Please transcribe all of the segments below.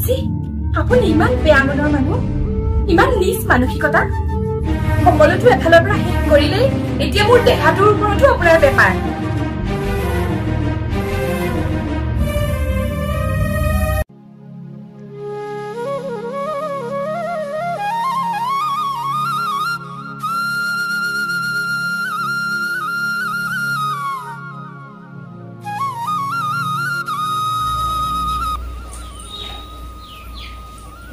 G আপুনি ইমান বেয়া মনৰ মানুহ ইমান নিজ মানসিকতা সকলোটো এফালৰ পৰা শেষ কৰিলেই এতিয়া মোৰ দেহাটোৰ ওপৰতো আপোনাৰ বেপাৰ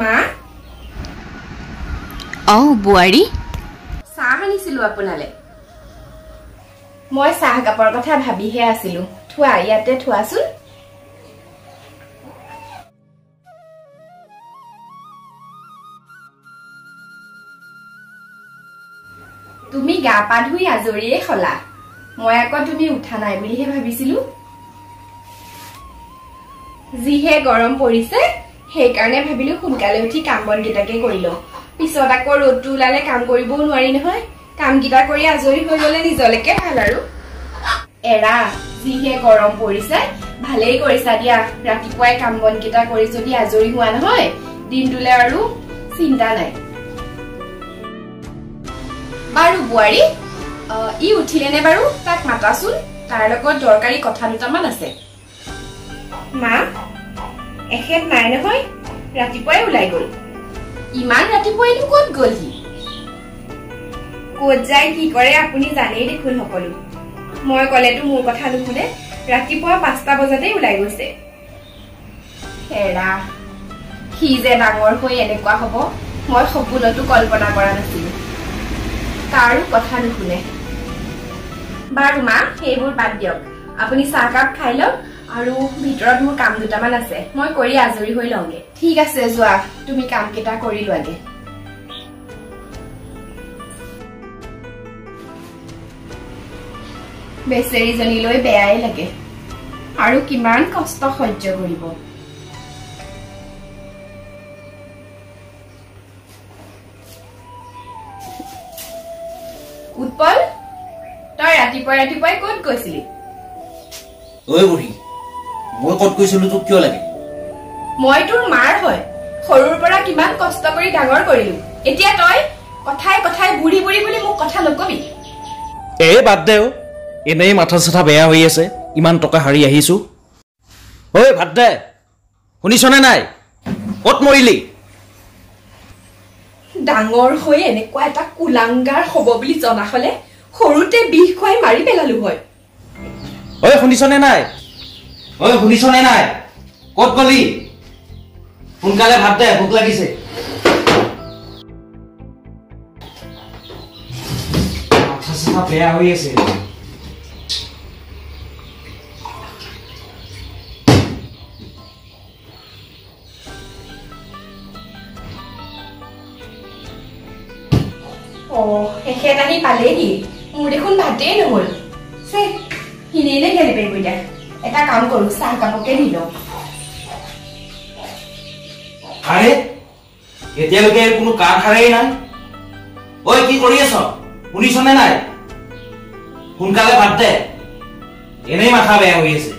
মা বুৱাৰী চাহ আনিছিলো আপোনালে মই চাহ কাপৰ কথা ভাবিহে আছিলো থোৱা ইয়াতে থোৱাচোন তুমি গা পা ধুই আজৰিয়ে খলা মই আকৌ তুমি উঠা নাই বুলিহে ভাবিছিলো যিহে গৰম পৰিছে সেইকাৰণে ভাবিলো সোনকালে উঠি কাম বন গিটাকে কৰিলো পিছত আকৌ ৰ'দটো ওলালে কাম কৰিবও নোৱাৰি নহয় কাম গিটা কৰি আজৰি হৈ গলে নিজলৈকে ভাল আৰু এৰা যিহে গৰম পৰিছে ভালেই কৰিছা দিয়া ৰাতিপুৱাই কাম বন গিটা কৰি যদি আজৰি হোৱা নহয় দিনটোলে আৰু চিন্তা নাই বাৰু বুৱাৰী ই উঠিলেনে বাৰু তাক মাতাচোন তাৰ লগত দৰকাৰী কথা দুটামান আছে মা এখেত নাই নহয় ৰাতিপুৱাই ওলাই গ'ল ইমান ৰাতিপুৱাইনো ক'ত গ'ল সি ক'ত যায় কি কৰে আপুনি জানেই দেখোন সকলো মই ক'লেতো মোৰ কথা নুশুনে ৰাতিপুৱা 5টা বজাতেই ওলাই গৈছে হেৰা সি যে ডাঙৰ হৈ এনেকুৱা হ'ব মই সপোনতো কল্পনা কৰা নাছিলো কাৰো কথা নুশুনে বাৰু মা সেইবোৰ বাদ দিয়ক আপুনি চাহকাপ খাই লওক আৰু ভিতৰত মোৰ কাম দুটামান আছে মই কৰি আজৰি হৈ লওঁগে ঠিক আছে যোৱা তুমি কাম কেইটা কৰি লোৱাগে বেচেৰীজনীলৈ বেয়াই লাগে আৰু কিমান কষ্ট সহ্য কৰিব উৎপল তই ৰাতিপুৱাই ক'ত গৈছিলি ঐ বুঢ়ী মই ক'ত গৈছিলো তোক কিয় লাগে মই তোৰ মাৰ হয় সৰুৰ পৰা কিমান কষ্ট কৰি ডাঙৰ কৰিলো এতিয়া তই কথাই কথাই বুঢ়ী বুঢ়ী বুলি মোক কথা নকবি বাদ দে এনেই মাথা চাথা বেয়া হৈ আছে ইমান টকা হাৰি আহিছো ঐ ভাত দে শুনিছনে নাই ক'ত মৰিলি ডাঙৰ হৈ এনেকুৱা এটা কুলাংগাৰ হ'ব বুলি জনা হলে সৰুতে বিষ খুৱাই মাৰি পেলালো হয় শুনিছনে নাই ক'ত গলি সোনকালে ভাত দে ভোক লাগিছে মাথা চাথা বেয়া হৈ আছে এখেত আহি পালেহি মোৰ দেখোন ভাতেই নহল হিনেইলে গেলি পাৰিব এতিয়া এটা কাম কৰো চাহ কাপকে দি লওঁ আৰে এতিয়ালৈকে কোনো কাম হাৰাই নাই ঐ কি কৰি আছ শুনিছনে নাই সোনকালে ভাত দে এনেই মাথা বেয়া হৈ আছে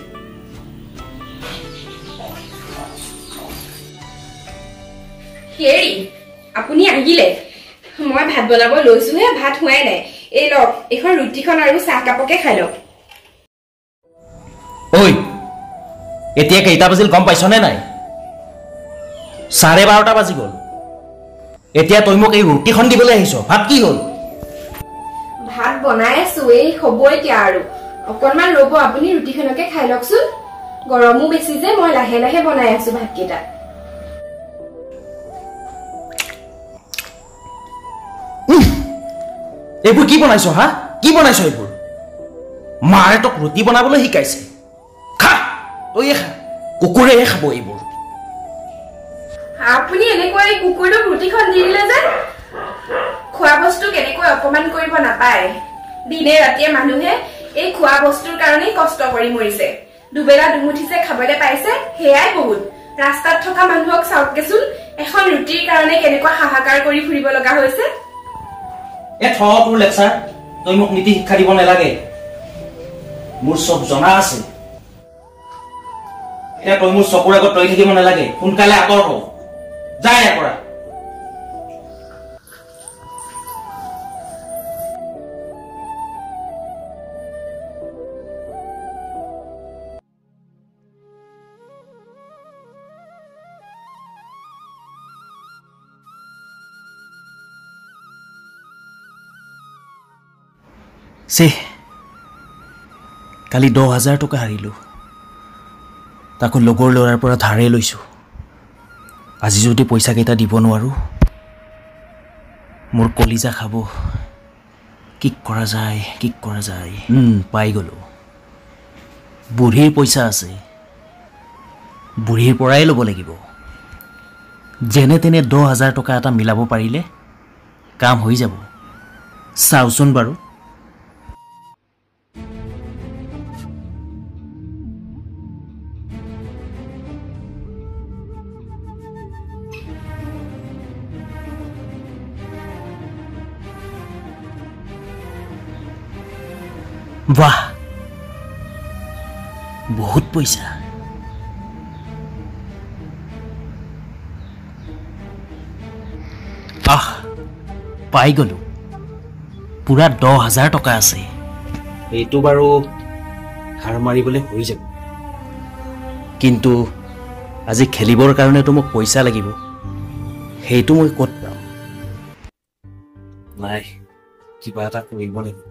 হেৰি আপুনি আহিলে মই ভাত বনাব লৈছোহে ভাত হোৱাই নাই এই লওক এখন ৰুটিখন আৰু চাহ কাপকে খাই লওক ঐ এতিয়া কেইটা বাজিল গম পাইছনে নাই 12:30 বাজি গ'ল এতিয়া তই মোক এই ৰুটিখন দিবলৈ আহিছ ভাত কি হ'ল ভাত বনাই আছো এই হ'ব এতিয়া আৰু অকণমান ৰ'ব আপুনি ৰুটিখনকে খাই লওকচোন গৰমো বেছি যে মই লাহে লাহে বনাই আছো ভাতকেইটা এইবোৰ কি বনাইছ হা কি বনাইছ এইবোৰ মাৰে তোক ৰুটি বনাবলৈ শিকাইছে খা তই খা কুকুৰে খাব এইবোৰ আপুনি এনেকৈ কুকুৰটোক ৰুটিখন দি দিলে যে খোৱা বস্তু কেনেকৈ অপমান কৰিব নাপায় দিনে ৰাতিয়ে মানুহে এই খোৱা বস্তুৰ কাৰণেই কষ্ট কৰি মৰিছে দুবেলা দুমুঠিছে খাবলৈ পাইছে হেয়াই বহুত ৰাস্তাত থকা মানুহক চাওকচোন এখন ৰুটিৰ কাৰণে কেনেকৈ হাহাকাৰ কৰি ফুৰিব লগা হৈছে তোৰ লেকচাৰ তই মোক নীতি শিক্ষা দিব নালাগে মোৰ সব জনা আছে এতিয়া তই মোৰ চকুৰ আগত তই থাকিব নালাগে সোনকালে আঁতৰ হ যা ইয়াৰ পৰা সে কালি 10,000 টকা হাৰিলোঁ তাকো লগৰ ল'ৰাৰ পৰা ধাৰে লৈছোঁ আজি যদি পইচাকেইটা দিব নোৱাৰোঁ মোৰ কলিজা খাব কি কৰা যায় পাই গ'লোঁ বুঢ়ীৰ পইচা আছে বুঢ়ীৰ পৰাই ল'ব লাগিব যেনে তেনে 10,000 টকা এটা মিলাব পাৰিলে কাম হৈ যাব চাওচোন বাৰু वाह बहुत पैसा पाई गलो पूरा 10,000 टका आछे एटु बारो हार मारिबले होई जाब किन्तु আজি খেলিবৰ কাৰণে তো মোক পইচা লাগিব হেইটো মই কত পাম নাই কিবা এটা কৰিব লাগিব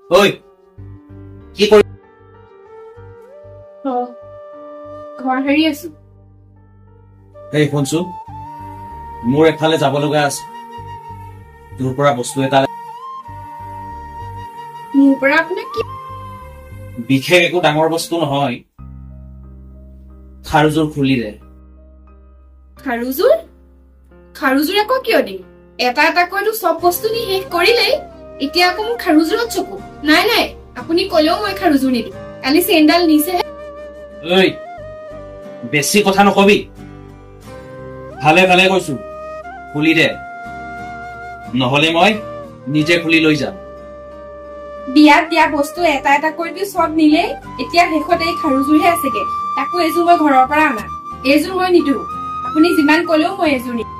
ঐ কি কৰি ঘৰ হেৰি আছো এই শুনছো মোৰ এফালে যাব লগা আছে তোৰ পৰা বস্তু এটা মোৰ পৰা আপুনি কি বিশেষ একো ডাঙৰ বস্তু নহয় খাৰুজোৰ খুলি দে খাৰুজোৰ আকৌ কিয় দিম এটা এটা কৈতো সব বস্তু নি শেষ কৰিলেই এতিয়া আকৌ মোৰ খাৰুজোৰত চকু নাই আপুনি কলেও মই খাৰুজোৰ নিদিম কালি চেণ্ডাল নিছে ঐ বেছি কথা নকবি ভালে ভালে কৈছো খুলি দে নহলে মই নিজে খুলি লৈ যাম বিয়াত দিয়া বস্তু এটা এটা কৈতো সব নিলে এতিয়া শেষত এই খাৰুজোৰহে আছেগে তাকো এজোৰ মই ঘৰৰ পৰা আনা এজোৰ মই নিদো আপুনি যিমান কলেও মই এজোৰ নিদিম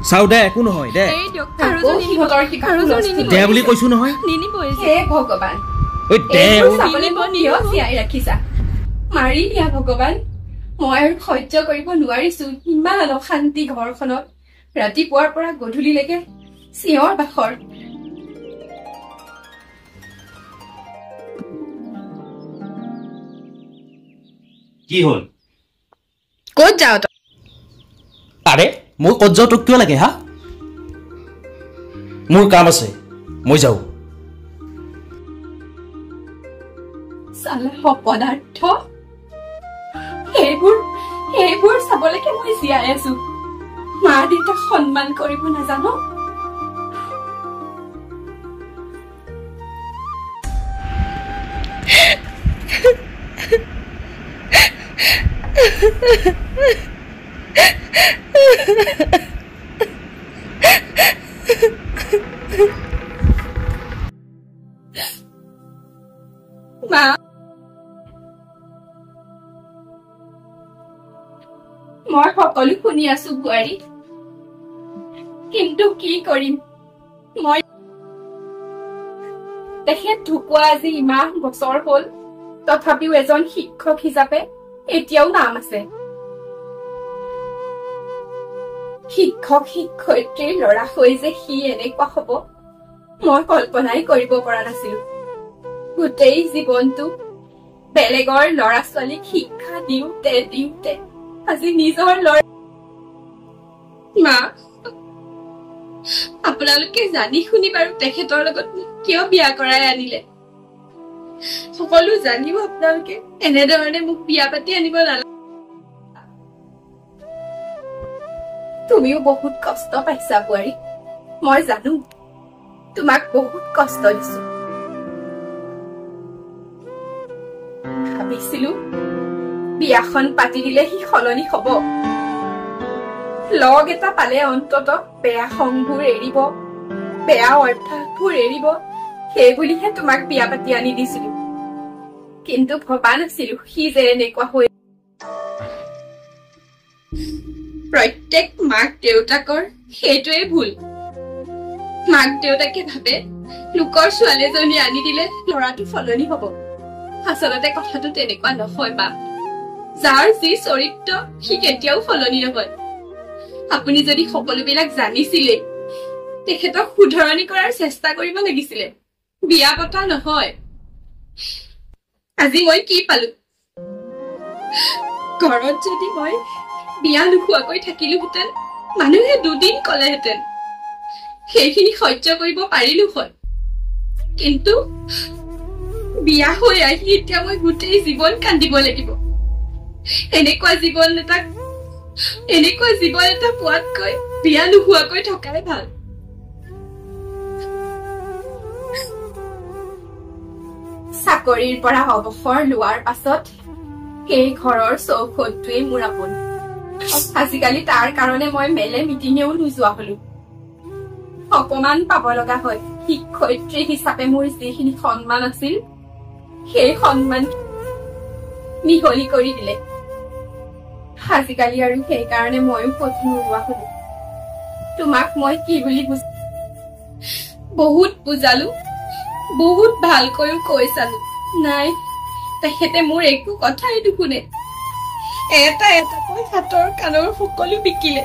চাও দে একো নহয় দে এই দিয়ক খাৰুজোৰ নিদিব দে বুলি কৈছো নহয় নিনিব হে ভগৱান ঐ দে চাবলে বনিও চিয়াই ৰাখিছা মাৰি দিয়া ভগৱান মই আৰু সহ্য কৰিব নোৱাৰিছো ইমান অশান্তি ঘৰখনত ৰাতিপুৱাৰ পৰা গধূলিলৈকে চিঞৰ বাখৰ কি হল ক'ত যাও তই আৰে মই ক'ত যাও তোক কিয় লাগে হা মোৰ কাম আছে মই যাও সালা অপদাৰ্থ এইবোৰ চাবলৈকে মই জীয়াই আছো মা দেউতাক সন্মান কৰিব নাজানো মা মই সকলো শুনি আছো বোৱাৰী কিন্তু কি কৰিম মই তেখেত ঢুকুৱা আজি ইমান বছৰ হ'ল তথাপিও এজন শিক্ষক হিচাপে এতিয়াও নাম আছে শিক্ষক শিক্ষয়িত্ৰীৰ ল'ৰা হৈ যে সি এনেকুৱা হব মই কল্পনাই কৰিব পৰা নাছিলো গোটেই জীৱনটো বেলেগৰ ল'ৰা ছোৱালীক শিক্ষা দিওঁতে আজি নিজৰ ল'ৰা মা আপোনালোকে জানি শুনি বাৰু তেখেতৰ লগত কিয় বিয়া কৰাই আনিলে সকলো জানিও আপোনালোকে এনেধৰণে মোক বিয়া পাতি আনিব নালাগে তুমিও বহুত কষ্ট পাইছা বোৱাৰী মই জানো তোমাক বহুত কষ্ট দিছো ভাবিছিলো বিয়াখন পাতি দিলে সি সলনি হব। লগ এটা পালে অন্তত বেয়া সংবোৰ এৰিব, বেয়া অভ্যাসবোৰ এৰিব, সেই বুলিহে তোমাক বিয়া পাতি আনি দিছিলো। কিন্তু ভবা নাছিলো সি যে এনেকুৱা হৈ। প্ৰত্যেক মাক দেউতাকৰ সেইটোৱে ভুল। মাক দেউতাকে ভাবে লোকৰ ছোৱালীজনী আনি দিলে লৰাটো সলনি হব। আচলতে কথাটো তেনেকুৱা নহয় মা। যাৰ যি চৰিত্ৰ সি কেতিয়াও সলনি নহয়। আপুনি যদি সকলোবিলাক জানিছিলে তেখেতক শুধৰণি কৰাৰ চেষ্টা কৰিব লাগিছিলে, বিয়া পতা নহয়। আজি মই কি পালো? ঘৰত যদি মই বিয়া নোখোৱাকৈ থাকিলোহেঁতেন, মানুহে দুদিন কলেহেঁতেন, সেইখিনি সহ্য কৰিব পাৰিলো হয়। কিন্তু বিয়া হৈ আহি এতিয়া মই গোটেই জীৱন কান্দিব লাগিব। এনেকুৱা জীৱন এটা পোৱাতকৈ বিয়া নোহোৱাকৈ থকাই ভাল। চাকৰিৰ পৰা অৱসৰ লোৱাৰ পাছত সেই ঘৰৰ চৌহদটোৱেই মোৰ আপোন। আজিকালি তাৰ কাৰণে মই মেলে মিটিঙেও নোযোৱা হলো। অপমান পাব লগা হয়। শিক্ষয়িত্ৰী হিচাপে মোৰ যিখিনি সন্মান আছিল সেই সন্মান মিহলি কৰি দিলে। আজিকালি আৰু সেইকাৰণে ময়ো ক'তো নোযোৱা হলো। তোমাক মই কি বুলি বহুত বুজালো, বহুত ভালকৈও কৈ চালো, নাই তেখেতে মোৰ একো কথাই নুশুনে। এটা এটাকৈ হাতৰ কাণৰ সকলো বিকিলে।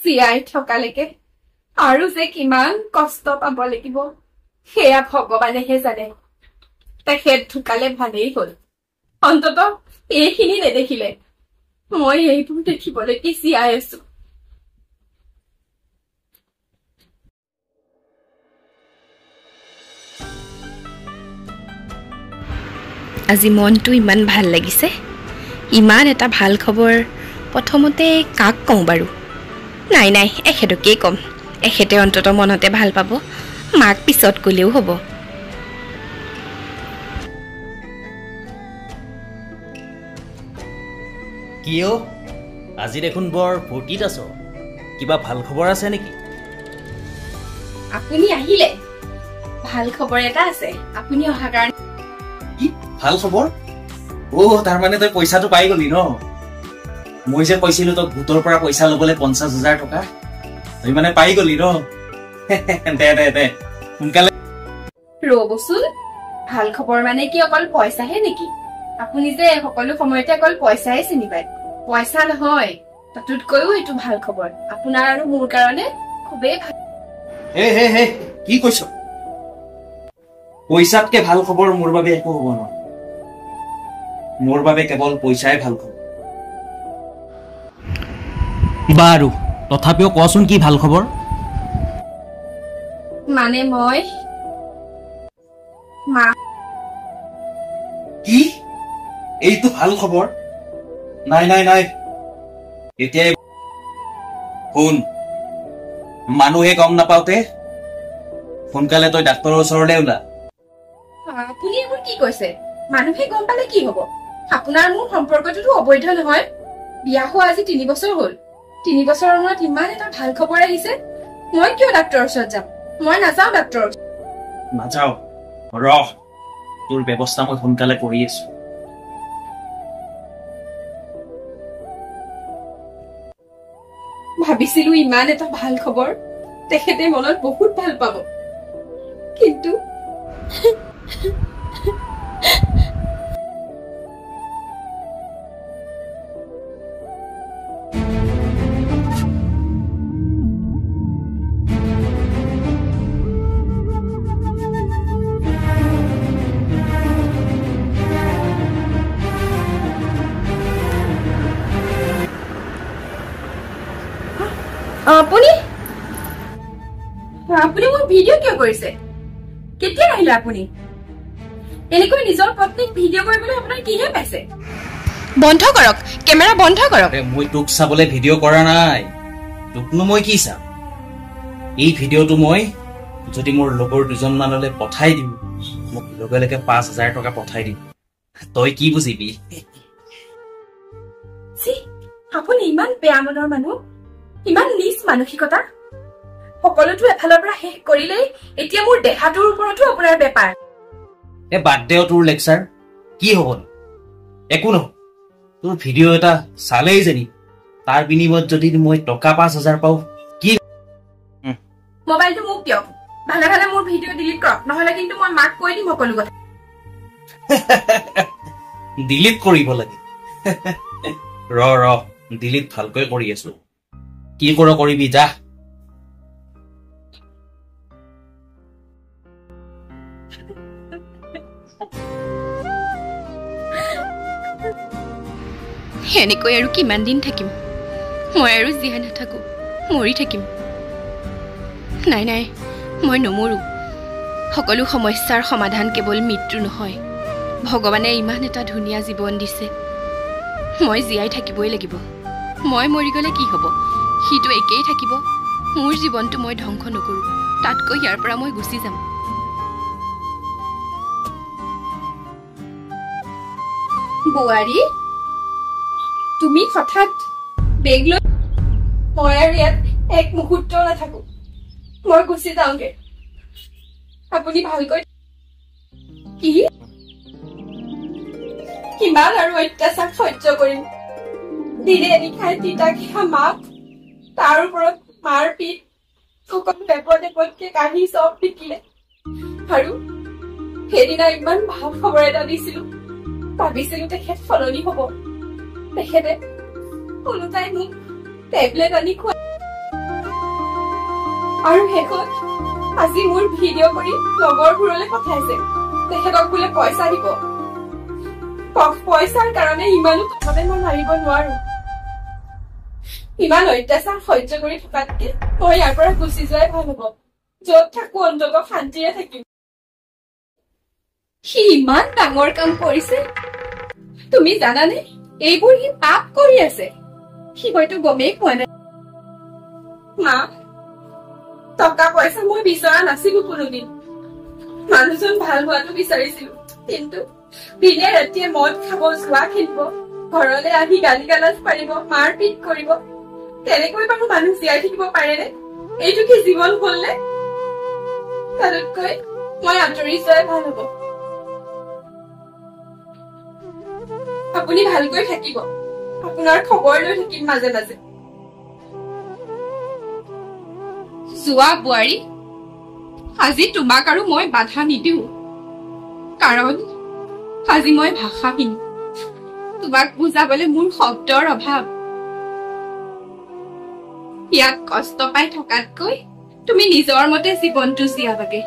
জীয়াই থকালৈকে আৰু যে কিমান কষ্ট পাব লাগিব সেয়া ভগৱানেহে জানে। তেখেত ঢুকালে ভালেই হল, অন্তত এইখিনি নেদেখিলে। মই এইবোৰ দেখিবলৈকে জীয়াই আছো। আজি মনটো ইমান ভাল লাগিছে। ইমান এটা ভাল খবৰ প্ৰথমতে কাক কওঁ বাৰু? নাই নাই, এখেতকেই ক'ম। এখেতে অন্তত মনতে ভাল পাব। মাক পিছত ক'লেও হ'ব। কিয় আজি দেখোন বৰ ফূৰ্তিত আছ? কিবা ভাল খবৰ আছে নেকি? আপুনি আহিলে? ভাল খবৰ এটা আছে। আপুনি অহা কাৰণে। কি ভাল খবৰ? তাৰমানে তই পইচাটো পাই গলি ন? মই যে কৈছিলো তই গোটৰ পৰা পইচা লবলৈ 50,000 টকা, তই মানে পাই গলি ন? দে সোনকালে ৰবচোন, ভাল খবৰ মানে কি অকল পইচাহে নেকি? আপুনি যে সকলো সময়তে অকল পইচাই চিনি পায়। পইচা নহয়, তাতোতকৈও এইটো ভাল খবৰ। আপোনাৰ আৰু মোৰ কাৰণে খুবেই ভাল। হে কি কৈছ? পইচাতকে ভাল খবৰ মোৰ বাবে একো হ'ব নহয়। মোৰ বাবে কেৱল পইচাই ভাল খবৰ। বাৰু তথাপিও কচোন কি ভাল খবৰ? মানে মই কি? এইটো ভাল খবৰ? নাই এতিয়াই শুন, মানুহে গম নাপাওতে সোনকালে তই ডাক্তৰৰ ওচৰলৈ ওলা। আপুনি এইবোৰ কি কৈছে? মানুহে গম পালে কি হব? আপোনাৰ মোৰ সম্পৰ্কটোতো অবৈধ নহয়। বিয়া হোৱা আজি 3 বছৰ হল। 3 বছৰৰ মূৰত ইমান এটা ভাল খবৰ আহিছে। মই কিয় ডাক্তৰৰ ওচৰত যাম? মই নাযাওঁ ডাক্তৰৰ ওচৰত। নাযাও, ৰহ, তোৰ ব্যৱস্থা মই সোনকালে কৰি আছো। ভাবিছিলো ইমান এটা ভাল খবৰ তেখেতে মনত বহুত ভাল পাব, কিন্তু আপুনি মোৰ ভিডিঅ' কিয় কৰিছে? কেতিয়া আহিলে আপুনি? এনেকৈ নিজৰ পত্নীক ভিডিঅ' কৰিবলৈ আপোনাৰ কিহে পাইছে? বন্ধ কৰক, কেমেৰা বন্ধ কৰক। মই তোক চাবলৈ ভিডিঅ' কৰা নাই, তোকনো মই কি চাম? এই ভিডিঅ'টো মই যদি মোৰ লগৰ দুজনমানলৈ পঠাই দিওঁ, মোক লগে লগে 5,000 টকা পঠাই দিম। তই কি বুজিবি? আপুনি ইমান বেয়া মনৰ মানুহ, ইমান নিজ মানসিকতা। সকলোতো এফালৰ পৰা শেষ কৰিলেই এতিয়া মোৰ দেহাটোৰ ওপৰতো আপোনাৰ বেপাৰ। বাদ দে তোৰ লেকচাৰ, কি হ'ব? একো নহয়, তোৰ ভিডিঅ' এটা চালেই জানি তাৰ বিনিময়ত যদি মই টকা 5,000 পাওঁ, কি? মোবাইলটো মোক দিয়ক, ভালে ভালে মোৰ ভিডিঅ' ডিলিট কৰক, নহলে কিন্তু মই মাক কৈ দিম সকলো কথা। ডিলিট কৰিব লাগে? ৰ ডিলিট ভালকৈ কৰি আছো, কি কৰিবি যা। এনেকৈ আৰু কিমান দিন থাকিম? মই আৰু জীয়াই নাথাকো, মৰি থাকিম। নাই নাই, মই নমৰো। সকলো সমস্যাৰ সমাধান কেৱল মৃত্যু নহয়। ভগৱানে ইমান এটা ধুনীয়া জীৱন দিছে, মই জীয়াই থাকিবই লাগিব। মই মৰি গ'লে কি হ'ব? সিটো একেই থাকিব। মোৰ জীৱনটো মই ধ্বংস নকৰো, তাতকৈ ইয়াৰ পৰা মই গুচি যাম। বোৱাৰী, তুমি হঠাৎ বেগ লৈ? মই আৰু ইয়াত এক মুহূৰ্ত নাথাকো, মই গুচি যাওঁগে। আপুনি ভালকৈ। কি? কিমান আৰু অত্যাচাৰ সহ্য কৰিম? দিনে নিশাই তিতা খা মাত, তাৰ ওপৰত মাৰ পিত, সকলো এপদ এপদকে কাঢ়ি চব শিকিলে। আৰু সেইদিনা ইমান ভাল খবৰ এটা দিছিলো, ভাবিছিলো তেখেত সলনি হব। তেখেতে ওলোটাই মোক টেবলেট আনি খোৱা, আৰু শেষত আজি মোৰ ভিডিঅ' কৰি লগৰবোৰলৈ পঠাইছে। তেখেতক বোলে পইচা দিব। পইচাৰ কাৰণে ইমানো কথাতে মই মাৰিব নোৱাৰো। ইমান অত্যাচাৰ সহ্য কৰি থকাতকে মই ইয়াৰ পৰা গুচি যোৱাই ভাল হব। য'ত থাকো অন্তত শান্তিৰে থাকিম। সি ইমান ডাঙৰ কাম কৰিছে, তুমি জানানে? এইবোৰ সি পাপ কৰি আছে, সি হয়তো গমেই পোৱা নাই। মা, টকা পইচা মই বিচৰা নাছিলো কোনোদিন। মানুহজন ভাল হোৱাটো বিচাৰিছিলো, কিন্তু দিনে ৰাতিয়ে মদ খাব, জোৱা খেলিব, ঘৰলৈ আহি গালি গালাজ পাৰিব, মাৰ পিট কৰিব। তেনেকৈ বাৰু মানুহ জীয়াই থাকিব পাৰেনে? এইটো কি জীৱন হলনে? তাতকৈ মই আঁতৰি যোৱাই ভাল হব। আপুনি ভালকৈ থাকিব, আপোনাৰ খবৰ লৈ থাকিম মাজে মাজে। যোৱা বোৱাৰী, আজি তোমাক আৰু মই বাধা নিদিওঁ, কাৰণ আজি মই ভাষাহীন। তোমাক বুজাবলৈ মোৰ শব্দৰ অভাৱ। ইয়াত কষ্ট পাই থকাতকৈ তুমি নিজৰ মতে জীৱনটো জীয়াবাগে।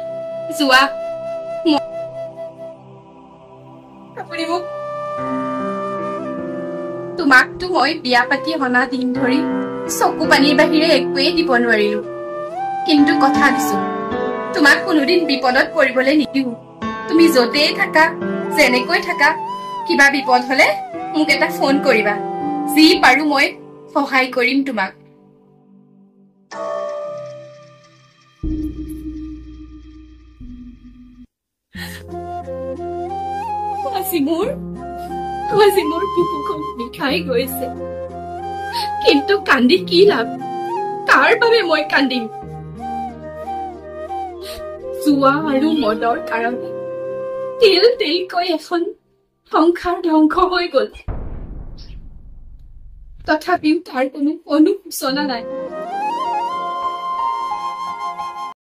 যোৱা। আপুনি মোক, তোমাকতো মই বিয়া পাতি অনা দিন ধৰি চকু পানীৰ বাহিৰে একোৱেই দিব নোৱাৰিলো, কিন্তু কথা দিছো, তোমাক কোনোদিন বিপদত পৰিবলৈ নিদিওঁ। তুমি যতেই থাকা, যেনেকৈ থাকা, কিবা বিপদ হলে মোক এটা ফোন কৰিবা। যি পাৰো মই সহায় কৰিম তোমাক। আজি মোৰ বুকুখন বিষাই গৈছে, কিন্তু কান্দি কি লাভ? কাৰ বাবে মই কান্দিম? জুৱা আৰু মদৰ কাৰণে তিল তিলকৈ এখন সংসাৰ ধ্বংস হৈ গল। তথাপিও তাৰ কোনো অনুশোচনা নাই।